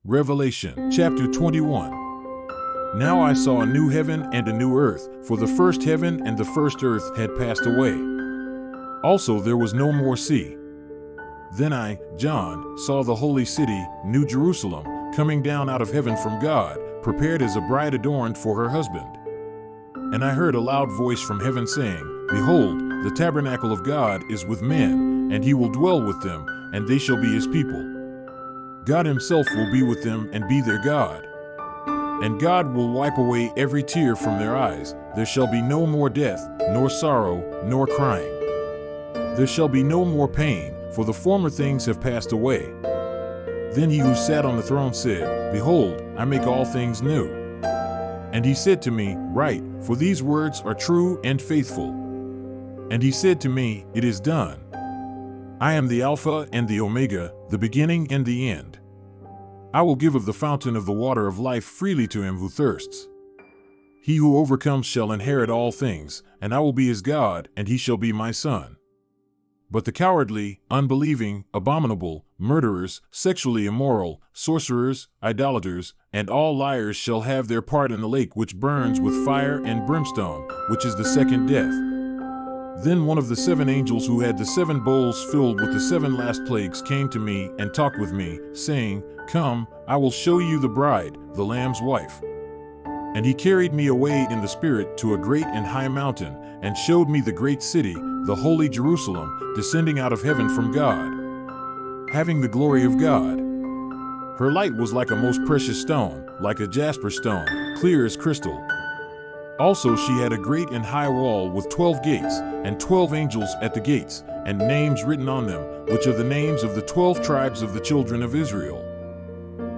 Revelation chapter 21. Now I saw a new heaven and a new earth, for the first heaven and the first earth had passed away. Also there was no more sea. Then I, John, saw the holy city, New Jerusalem, coming down out of heaven from God, prepared as a bride adorned for her husband. And I heard a loud voice from heaven saying, Behold, the tabernacle of God is with men, and he will dwell with them, and they shall be his people. God himself will be with them and be their God. And God will wipe away every tear from their eyes. There shall be no more death, nor sorrow, nor crying. There shall be no more pain, for the former things have passed away. Then he who sat on the throne said, Behold, I make all things new. And he said to me, Write, for these words are true and faithful. And he said to me, It is done. I am the Alpha and the Omega, the beginning and the end. I will give of the fountain of the water of life freely to him who thirsts. He who overcomes shall inherit all things, and I will be his God, and he shall be my son. But the cowardly, unbelieving, abominable, murderers, sexually immoral, sorcerers, idolaters, and all liars shall have their part in the lake which burns with fire and brimstone, which is the second death. Then one of the seven angels who had the seven bowls filled with the seven last plagues came to me and talked with me, saying, Come, I will show you the bride, the Lamb's wife. And he carried me away in the Spirit to a great and high mountain, and showed me the great city, the holy Jerusalem, descending out of heaven from God, having the glory of God. Her light was like a most precious stone, like a jasper stone, clear as crystal. Also she had a great and high wall with 12 gates, and 12 angels at the gates, and names written on them, which are the names of the 12 tribes of the children of Israel.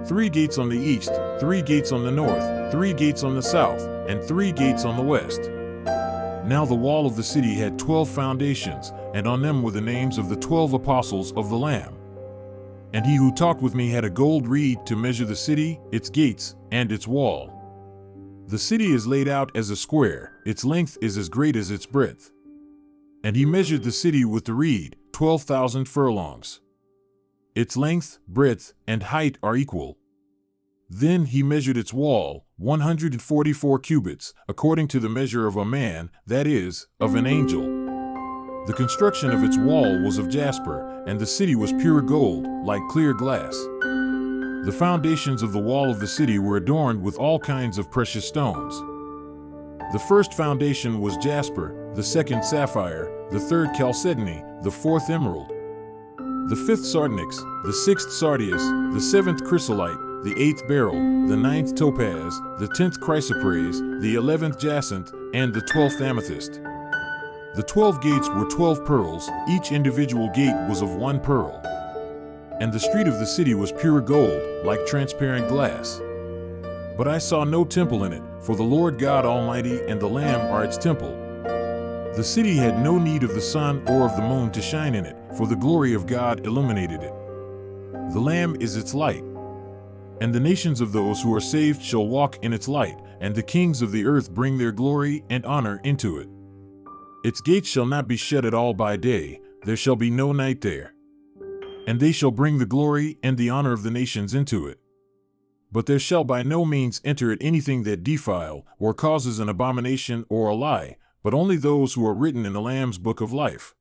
3 gates on the east, 3 gates on the north, 3 gates on the south, and 3 gates on the west. Now the wall of the city had 12 foundations, and on them were the names of the 12 apostles of the Lamb. And he who talked with me had a gold reed to measure the city, its gates, and its wall. The city is laid out as a square, its length is as great as its breadth. And he measured the city with the reed, 12,000 furlongs. Its length, breadth, and height are equal. Then he measured its wall, 144 cubits, according to the measure of a man, that is, of an angel. The construction of its wall was of jasper, and the city was pure gold, like clear glass. The foundations of the wall of the city were adorned with all kinds of precious stones. The first foundation was jasper, the second sapphire, the third chalcedony, the fourth emerald, the fifth sardonyx, the sixth sardius, the seventh chrysolite, the eighth beryl, the ninth topaz, the 10th chrysoprase, the 11th jacinth, and the 12th amethyst. The 12 gates were 12 pearls, each individual gate was of 1 pearl. And the street of the city was pure gold, like transparent glass. But I saw no temple in it, for the Lord God Almighty and the Lamb are its temple. The city had no need of the sun or of the moon to shine in it, for the glory of God illuminated it. The Lamb is its light. And the nations of those who are saved shall walk in its light, and the kings of the earth bring their glory and honor into it. Its gates shall not be shut at all by day, there shall be no night there. And they shall bring the glory and the honor of the nations into it. But there shall by no means enter it anything that defile, or causes an abomination or a lie, but only those who are written in the Lamb's book of life.